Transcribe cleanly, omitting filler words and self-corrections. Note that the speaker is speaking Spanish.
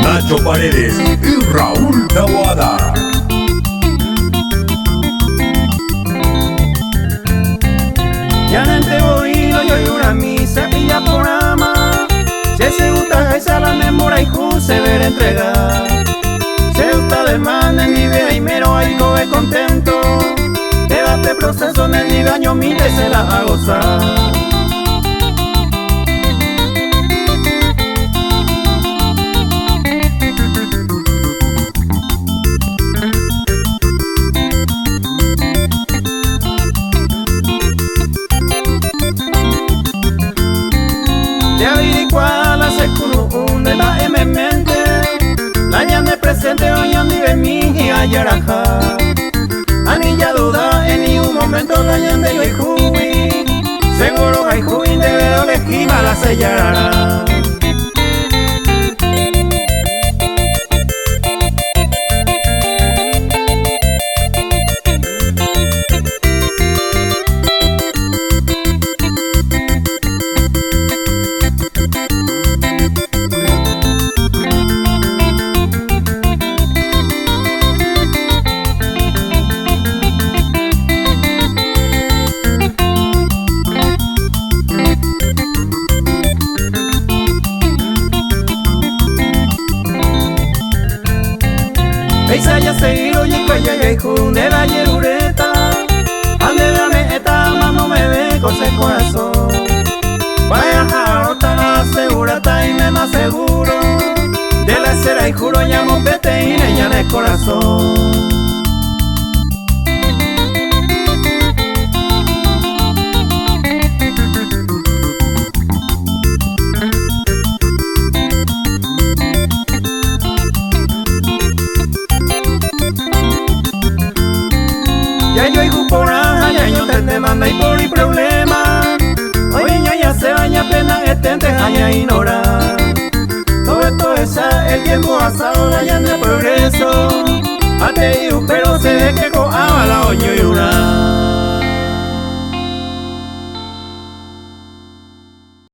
Nacho Paredes y Raúl Taboada. Ya no te voy, yo una misa pilla por ama. Se gusta esa la memoria y se ver entregar. Se gusta de man en mi vida y mero ahí coge contento. Quédate proceso en el nigaño mire se la a gozar. De la mente, la ya me presente hoy andi de mí y ayer ajá. Anilla duda en ningún momento la ya de yo y juí. Seguro que hay juí de ver la esquina la sellará. Esa ya seguido y cuella y junde la yerureta. Ande dame esta mano me ve con ese corazón. Vaya jarota la segurata y me más seguro. De la cera y juro ya no pete y ella en el corazón. Ya yo hay por ya yo te demanda y por el problema. Hoy ya se baña pena estente allá ignorar. Todo esto es el tiempo pasado la ya de progreso. Ate pero se ve que coaba la oño y una.